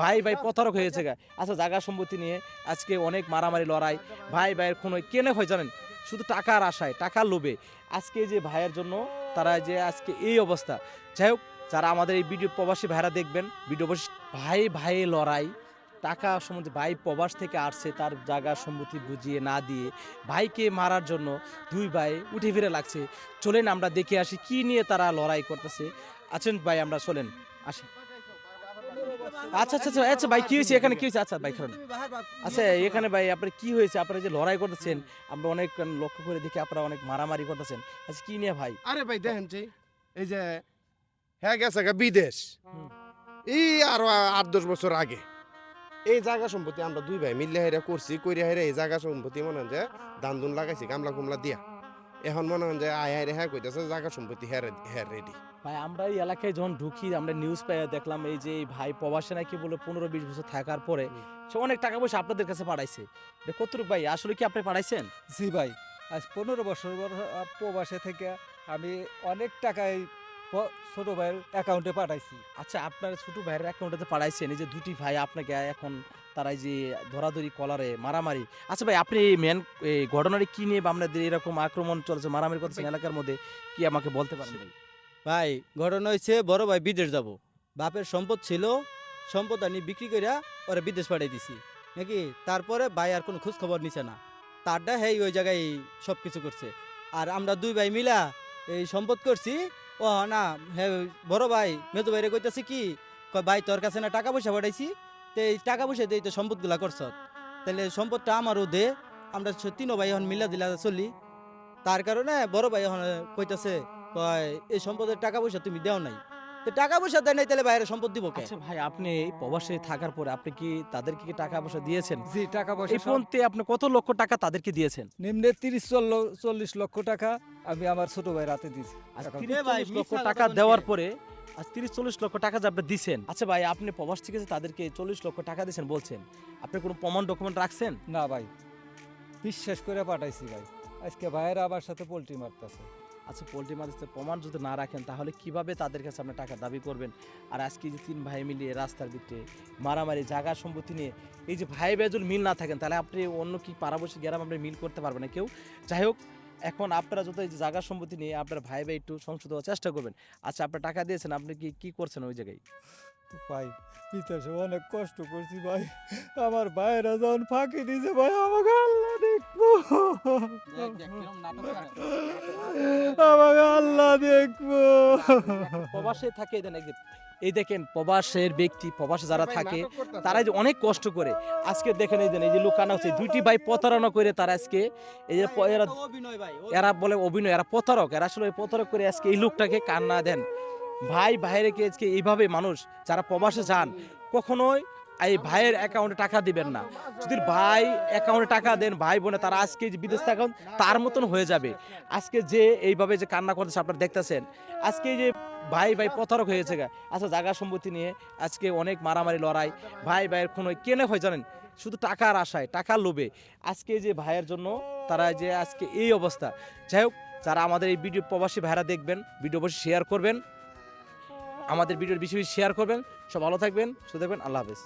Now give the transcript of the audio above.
ভাই ভাই প্রতারক হয়েছে গা। আচ্ছা জায়গা সম্পত্তি নিয়ে আজকে অনেক মারামারি লড়াই, ভাই ভাইয়ের কোনো কেনে হয় জানেন, শুধু টাকার আশায়, টাকার লোভে আজকে যে ভাইয়ের জন্য তারা যে আজকে এই অবস্থা। যাই হোক, যারা আমাদের এই ভিডিও প্রবাসী ভাইরা দেখবেন, ভিডিও ভাই ভাইয়ে লড়াই, টাকা সম্বন্ধে ভাই প্রবাস থেকে আসছে তার জায়গা সম্পত্তি বুঝিয়ে না দিয়ে ভাইকে মারার জন্য দুই ভাই উঠে ফিরে লাগছে। চলেন আমরা দেখে আসি কি নিয়ে তারা লড়াই করতেছে। আছেন ভাই, আমরা চলেন আসি। আচ্ছা আচ্ছা আচ্ছা আচ্ছা ভাই, কি হয়েছে এখানে, কি হয়েছে? আচ্ছা ভাই খারাপ। আচ্ছা এখানে ভাই আপনার কি হয়েছে? আপনারা যে লড়াই করতেছেন আমরা অনেক লক্ষ্য করে দেখি আপনারা অনেক মারামারি করতেছেন। আচ্ছা কি নিয়ে ভাই? আরে ভাই দেখেন যে এই যে হ্যাঁ গেছে গা বিদেশ, হুম। এই আরো 8-10 বছর আগে এই জায়গা সম্পত্তি আমরা দুই ভাই মিললে হেরা করছি, কইরা হেরা এই জায়গা সম্পত্তি মনে হয় যে ধান ধুন লাগাইছি গামলা কুমলা দিয়া। এখন মনে হয় যে আয় হায় হ্যাঁ কইতেছে জায়গা সম্পত্তি হ্যাঁ হ্যাঁ রেডি। ভাই আমরা এই এলাকায় যখন ঢুকি আমরা নিউজ পেয়ে দেখলাম এই যে এই ভাই প্রবাসে নাকি বলে 15-20 বছর থাকার পরে সে অনেক টাকা পয়সা আপনাদের কাছে পাঠাইছে। এটা কতটুকু ভাই, আসলে কি আপনি পাঠাইছেন? জি ভাই, আজ 15 বছর প্রবাসে থেকে আমি অনেক টাকাই ছোট ভাইয়ের অ্যাকাউন্টে পাঠাইছি। আচ্ছা আপনার ছোট ভাইয়ের অ্যাকাউন্টে পাঠাইছেন, এই যে দুটি ভাই আপনাকে এখন তারা এই যে ধরাধরি কলারে মারামারি। আচ্ছা ভাই আপনি মেন ঘটনাটি কি নিয়ে বা আপনাদের এরকম আক্রমণ চলছে, মারামারি করছেন এলাকার মধ্যে, কি আমাকে বলতে পারেন ভাই? ভাই ঘটনা হয়েছে বড় ভাই বিদেশ যাব, বাপের সম্পদ ছিল, সম্পদ আনি বিক্রি কইরা ওরা বিদেশ পাঠাই দিছি নাকি। তারপরে ভাই আর কোনো খোঁজ খবর নিছে না, তারটা হেই ওই জায়গায় সব কিছু করছে। আর আমরা দুই ভাই মিলা এই সম্পদ করছি। ও না হ্যাঁ, বড় ভাই মেজো ভাইরে কইতাছি কি, কয় ভাই তোর কাছে না টাকা পয়সা পাঠাইছি, তো এই টাকা পয়সা দিয়ে তো সম্পদগুলা করছ, তাহলে সম্পদটা আমারও দে, আমরা তিনও ভাই এখন মিলা দিলা চলি। তার কারণে বড় ভাই এখন কইতাছে, কয় এই সম্পদের টাকা পয়সা তুমি দেও নাই, তো টাকা পয়সা দেয় নাই তাহলে বাইরে সম্পদ দিব কে? আচ্ছা ভাই আপনি এই প্রবাসে থাকার পরে আপনি কি তাদেরকে কি টাকা পয়সা দিয়েছেন? জি টাকা পয়সা এই পর্যন্ত আপনি কত লক্ষ টাকা তাদেরকে দিয়েছেন? নিম্নে 30-40 লক্ষ টাকা আমি আমার ছোট ভাইয়ের হাতে দিয়েছি। আজ টাকা- 30-40 লক্ষ মিথ্যা টাকা কথা দেওয়ার বলছে। পরে আজ 30-40 লক্ষ টাকা যে আপনি দিছেন, আচ্ছা ভাই আপনি প্রবাস থেকে যে তাদেরকে 40 লক্ষ টাকা দিয়েছেন বলছেন, আপনি কোনো প্রমাণ ডকুমেন্ট রাখছেন? না ভাই, বিশ্বাস করে পাঠাইছি ভাই। আজকে ভাইয়েরা আমার সাথে পোল্ট্রি মারতেছে। আচ্ছা পোল্ট্রি মাঝে প্রমাণ যদি না রাখেন তাহলে কিভাবে তাদের কাছে আপনি টাকা দাবি করবেন? আর আজকে যে তিন ভাই মিলিয়ে রাস্তার ভিতরে মারামারি জায়গা সম্পত্তি নিয়ে এই যে ভাই বেজুল মিল না থাকেন তাহলে আপনি অন্য কি পাড়াবসী গ্রাম আপনি মিল করতে পারবেন না কেউ। যাই হোক, এখন আপনারা যত এই যে জায়গা সম্পত্তি নিয়ে আপনার ভাই ভাই একটু সংশোধন হওয়ার চেষ্টা করবেন। আচ্ছা আপনার টাকা দিয়েছেন, আপনি কি কি করছেন ওই জায়গায়? ভাই বিদেশে অনেক কষ্ট করছি ভাই, আমার ভাইয়েরা যখন ফাঁকি দিয়েছে ভাই আমাকে আল্লাহ দেখবো, আমাকে আল্লাহ দেখবো। প্রবাসে থাকে এই দেন একদিন, এই দেখেন প্রবাসের ব্যক্তি, প্রবাসে যারা থাকে তারা যে অনেক কষ্ট করে আজকে দেখেন এই দেন এই যে লুকানো হচ্ছে দুইটি ভাই প্রতারণা করে তারা আজকে এই যে এরা অভিনয় ভাই, এরা বলে অভিনয়, এরা প্রতারক, এরা আসলে ওই প্রতারক করে আজকে এই লোকটাকে কান্না দেন। ভাই ভাইয়ের কে আজকে এইভাবে মানুষ যারা প্রবাসে যান কখনোই এই ভাইয়ের অ্যাকাউন্টে টাকা দিবেন না। যদি ভাই অ্যাকাউন্টে টাকা দেন ভাই বোনে তারা আজকে যে বিদেশ অ্যাকাউন্ট তার মতন হয়ে যাবে। আজকে যে এইভাবে যে কান্না করতেছে আপনারা দেখতেছেন, আজকে যে ভাই ভাই প্রতারক হয়েছে গা। আচ্ছা জায়গা সম্পত্তি নিয়ে আজকে অনেক মারামারি লড়াই, ভাই ভাইয়ের কোনো কেনে হয় জানেন, শুধু টাকার আশায়, টাকার লোভে আজকে যে ভাইয়ের জন্য তারা যে আজকে এই অবস্থা। যাই হোক, যারা আমাদের এই ভিডিও প্রবাসী ভাইরা দেখবেন ভিডিও অবশ্যই শেয়ার করবেন, আমাদের ভিডিওর বেশি বেশি শেয়ার করবেন। সব ভালো থাকবেন, সুস্থ থাকবেন, আল্লাহ হাফেজ।